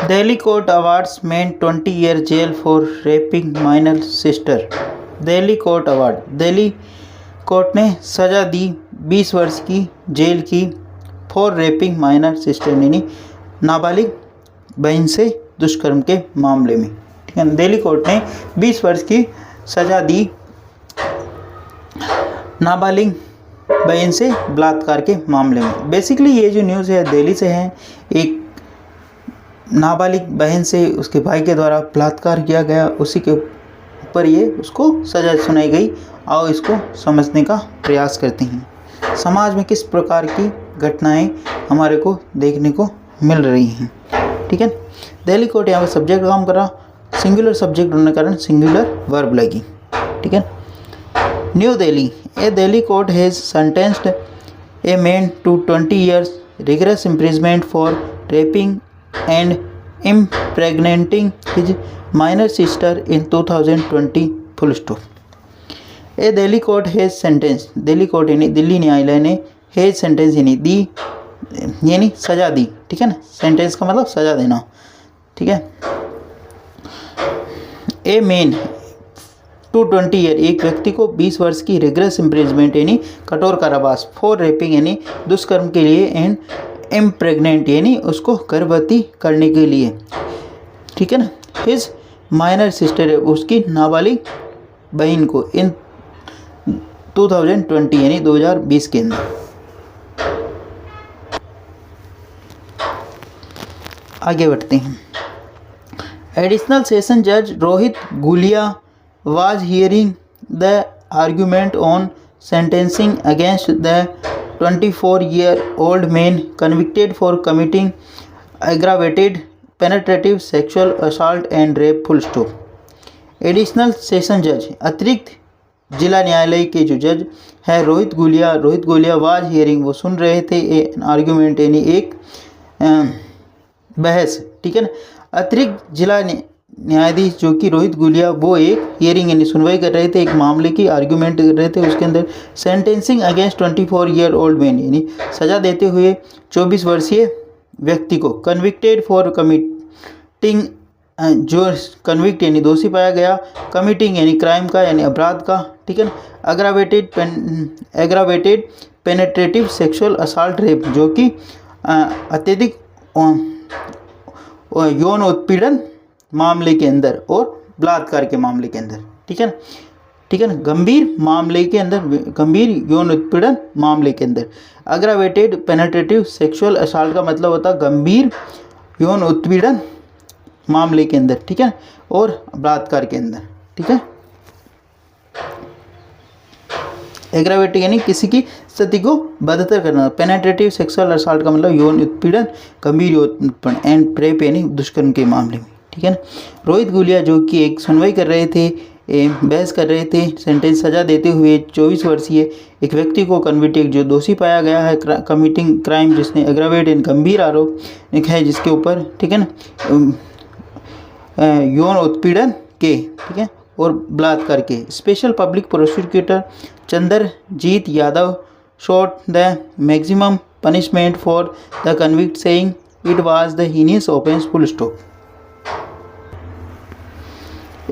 Delhi court awards man 20-year jail for raping minor sister. Delhi court award, Delhi court ने सज़ा दी 20 वर्ष की jail की फॉर रेपिंग माइनर सिस्टर, यानी नाबालिग बहन से दुष्कर्म के मामले में। ठीक है, दिल्ली कोर्ट ने 20 वर्ष की सज़ा दी नाबालिग बहन से बलात्कार के मामले में। बेसिकली ये जो न्यूज़ है दिल्ली से है। एक नाबालिग बहन से उसके भाई के द्वारा बलात्कार किया गया, उसी के ऊपर ये उसको सज़ा सुनाई गई। आओ इसको समझने का प्रयास करते हैं। समाज में किस प्रकार की घटनाएं हमारे को देखने को मिल रही हैं। ठीक है, दिल्ली कोर्ट यहाँ पर सब्जेक्ट काम करा, सिंगुलर सब्जेक्ट होने के कारण सिंगुलर वर्ब लगी। ठीक है, new Delhi, a Delhi court has sentenced a man to 20 years rigorous imprisonment for raping and impregnating his minor sister in 2020 full stop. A Delhi court has sentence, Delhi court यानी दिल्ली न्यायालय ने हैज़ सेंटेंस यानी दी यानी सज़ा दी। ठीक है ना, सेंटेंस का मतलब सज़ा देना। ठीक है, ए मैन टू 20 year, एक व्यक्ति को 20 वर्ष की रिग्रेस इम्प्रिजमेंट यानी कठोर कारावास फॉर रेपिंग यानी दुष्कर्म के लिए एंड इम्प्रेग्नेंट यानी उसको गर्भवती करने के लिए। ठीक है ना, हिज माइनर सिस्टर उसकी नाबालिग बहन को इन 2020 यानी 2020 के अंदर। आगे बढ़ते हैं। एडिशनल सेशन जज Rohit Gulia was hearing the argument on sentencing against the 24-year-old man convicted for committing aggravated penetrative sexual assault and rape full stop. Additional session जज अतिरिक्त जिला न्यायालय के जो जज है रोहित गुलिया वाज हियरिंग वो सुन रहे थे आर्ग्यूमेंट यानी एक बहस। ठीक है ना, अतिरिक्त जिला न्यायाधीश जो कि रोहित गुलिया वो एक हियरिंग यानी सुनवाई कर रहे थे, एक मामले की आर्ग्यूमेंट कर रहे थे। उसके अंदर सेंटेंसिंग अगेंस्ट 24-year-old मैन यानी सज़ा देते हुए 24 वर्षीय व्यक्ति को कन्विक्टेड फॉर कमिटिंग, जो कन्विक्ट यानी दोषी पाया गया, कमिटिंग यानी क्राइम का यानी अपराध का। ठीक है ना, aggravated penetrative sexual assault rape जो कि अत्यधिक यौन उत्पीड़न मामले के अंदर और बलात्कार के मामले के अंदर। ठीक है ना, ठीक है ना, गंभीर मामले के अंदर, गंभीर यौन उत्पीड़न मामले के अंदर। अग्रावेटेड पेनेट्रेटिव सेक्सुअल असॉल्ट का मतलब होता है गंभीर यौन उत्पीड़न मामले के अंदर। ठीक है, और बलात्कार के अंदर। ठीक है, एग्रावेटेड यानी किसी की स्थिति को बदतर करना, पेनेट्रेटिव सेक्सुअल असॉल्ट का मतलब यौन उत्पीड़न, गंभीर यौन उत्पीड़न, एंड रेप यानी दुष्कर्म के मामले में। ठीक है ना, रोहित गुलिया जो कि एक सुनवाई कर रहे थे, बहस कर रहे थे, सेंटेंस सजा देते हुए 24 वर्षीय एक व्यक्ति को कन्विक्टेड जो दोषी पाया गया है कमिटिंग क्राइम जिसने एग्रावेट एंड गंभीर आरोप है जिसके ऊपर। ठीक है ना, यौन उत्पीड़न के, ठीक है, और बलात्कार के। Special public prosecutor Chandrajeet Yadav shot the maximum punishment for the convict saying it was the heinous offence full stop.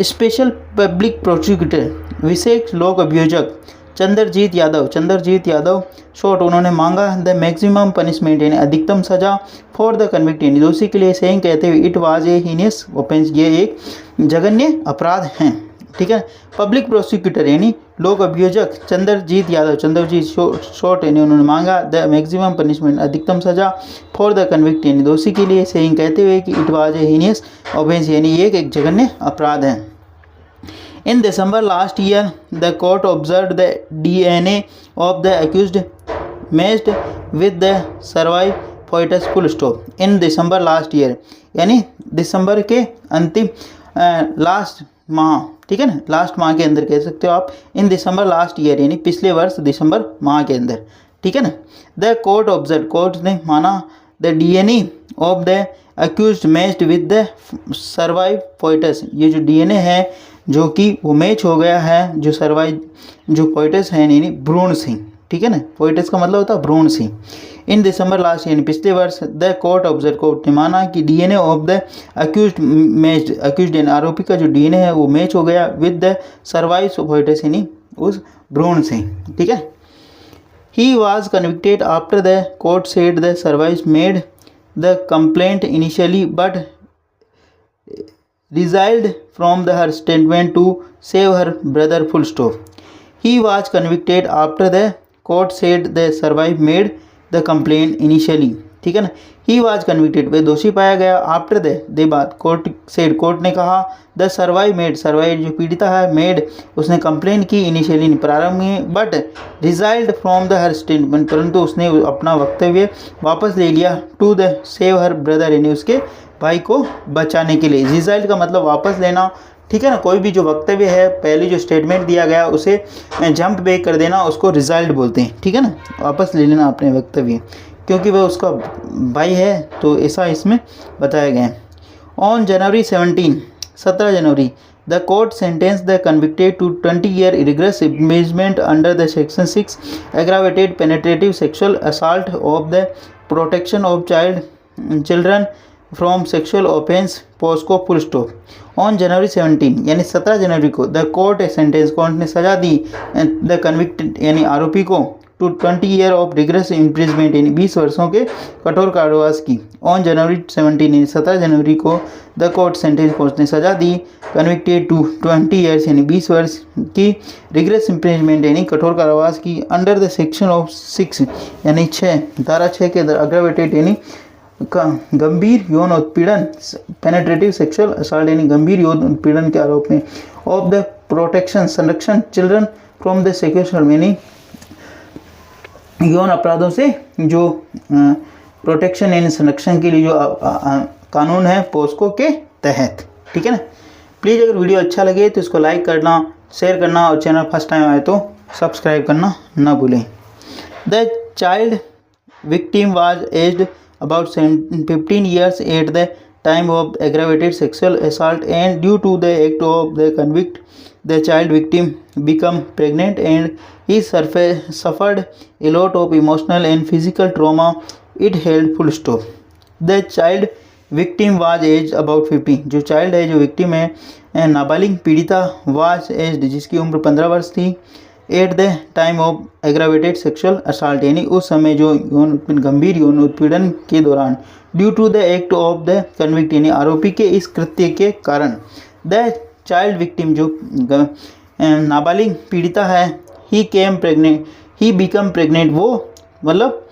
Special public prosecutor विशेष लोक अभियोजक चंद्रजीत यादव शॉर्ट उन्होंने मांगा द मैक्सिमम पनिशमेंट यानी अधिकतम सजा फॉर द कन्विक्ट यानी दोषी के लिए सेइंग कहते हुए it was a heinous offence ये एक जघन्य अपराध हैं। ठीक है, पब्लिक प्रोसिक्यूटर यानी लोक अभियोजक चंद्रजीत शॉर्ट यानी उन्होंने मांगा द मैक्सिमम पनिशमेंट अधिकतम सजा फॉर द कन्विक्ट यानी दोषी के लिए सेइंग कहते हुए कि it was a heinous offence यानी ये एक जघन्य अपराध है। In December last year, the court observed the DNA of the accused matched with the survived fetus full stop. In December last year, यानी दिसंबर के अंतिम लास्ट माह, ठीक है ना, लास्ट माह के अंदर कह सकते हो आप। इन दिसंबर लास्ट ईयर यानी पिछले वर्ष दिसंबर माह के अंदर। ठीक है ना, द कोर्ट ऑब्जर्व कोर्ट ने माना the DNA of the accused matched with the survive fetus, ये जो DNA है जो कि वो मैच हो गया है जो सर्वाइव जो fetus है यानी भ्रूण से। ठीक है ना, फोइटस का मतलब होता है भ्रूण से। इन दिसंबर लास्ट यानी पिछले वर्ष द कोर्ट ऑब्जर्व कोर्ट ने माना कि डीएनए ऑफ द अक्यूज्ड यानी आरोपी का जो डीएनए है वो मैच हो गया with the survives of foetus यानी उस भ्रूण से, ठीक है। He was convicted after the court said the survives made the complaint initially but resiled from her statement to save her brother full stop. He was convicted after the court said the survivor made the complaint initially, ठीक है ना। He was convicted वे दोषी पाया गया, after they बाद court said court ने कहा the survivor जो पीड़िता है मेड उसने कंप्लेन की इनिशियली प्रारंभ में, but resiled from the her statement परंतु उसने अपना वक्तव्य वापस ले लिया to the save her brother यानी उसके भाई को बचाने के लिए। रिजाइल्ड का मतलब वापस लेना, ठीक है ना। कोई भी जो वक्तव्य है पहले जो स्टेटमेंट दिया गया उसे जंप बैक कर देना उसको रिजाइल्ड बोलते हैं, ठीक है ना। वापस ले लेना अपने वक्तव्य क्योंकि वह उसका भाई है, तो ऐसा इसमें बताया गया है। On January 17 January the court sentenced the convicted to 20 year rigorous imprisonment under the section 6 aggravated penetrative sexual assault of the protection of children from sexual offence POCSO full stop. On January 17 यानी 17 जनवरी को the court sentence court ने सजा दी the convicted यानी आरोपी को to 20 year of rigorous imprisonment यानी 20 वर्षों के कठोर कारावास की। ऑन जनवरी 17 यानी 17 जनवरी को द कोर्ट सेंटेंस कोर्ट ने सजा दी कन्विक्टेड टू 20 ईयर्स यानी 20 वर्ष की रिग्रेस इम्प्रिजमेंट यानी कठोर कारावास की अंडर द सेक्शन ऑफ 6 यानी 6 धारा 6 के अंदर अग्रावेटेड यानी गंभीर यौन उत्पीड़न पेनेट्रेटिव सेक्सुअल असॉल्ट यानी गंभीर यौन उत्पीड़न के आरोप में ऑफ द प्रोटेक्शन संरक्षण चिल्ड्रन फ्रॉम द सेक्सुअल यानी यौन अपराधों से जो प्रोटेक्शन यानी संरक्षण के लिए जो कानून है पोस्को के तहत, ठीक है ना। प्लीज़ अगर वीडियो अच्छा लगे तो इसको लाइक करना, शेयर करना और चैनल फर्स्ट टाइम आए तो सब्सक्राइब करना ना भूलें। The child victim was aged about 15 years at the time of aggravated sexual assault, and due to the act of the convict the child victim become pregnant and he suffered a lot of emotional and physical trauma. It held full stop. The child victim was aged about 15 जो child है जो victim है नाबालिग पीड़िता was aged जिसकी उम्र 15 वर्ष थी at the time of aggravated sexual assault यानी उस समय जो गंभीर यौन उत्पीड़न के दौरान due to the act of the convict यानी आरोपी के इस कृत्य के कारण द चाइल्ड विक्टिम जो नाबालिग पीड़िता है ही बिकम प्रेग्नेंट वो मतलब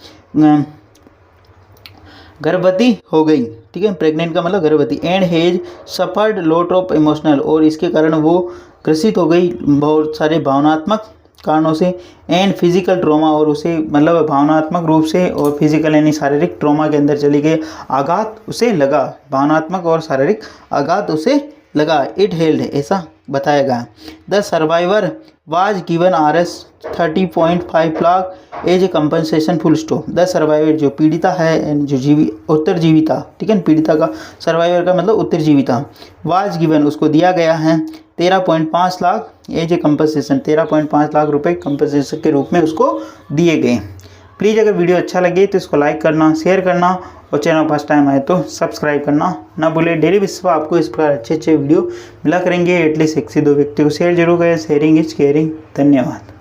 गर्भवती हो गई, ठीक है। प्रेग्नेंट का मतलब गर्भवती। And hedge suffered lot of emotional और इसके कारण वो ग्रसित हो गई बहुत सारे भावनात्मक कारणों से एंड फिजिकल ट्रॉमा और उसे मतलब भावनात्मक रूप से और फिजिकल यानी शारीरिक ट्रॉमा के अंदर चली गई, आघात उसे लगा, भावनात्मक और शारीरिक आघात उसे लगा। इट हेल्ड ऐसा बताया गया। The survivor was given RS 30.5 lakh as a compensation full stop. The survivor जो पीड़िता है जो उत्तरजीविता, ठीक है। पीड़िता का सर्वाइवर का मतलब उत्तरजीविता वाज गिवन उसको दिया गया है 13.5 lakh as a compensation 13.5 lakh रुपए कंपनसेशन के रूप में उसको दिए गए। प्लीज़ अगर वीडियो अच्छा लगे तो इसको लाइक करना, शेयर करना और चैनल फर्स्ट टाइम आए तो सब्सक्राइब करना ना भूलें। डेली बेसिस पर आपको इस प्रकार अच्छे वीडियो मिला करेंगे। एटलीस्ट 1 से 2 व्यक्ति को शेयर जरूर करें। Sharing is caring. धन्यवाद।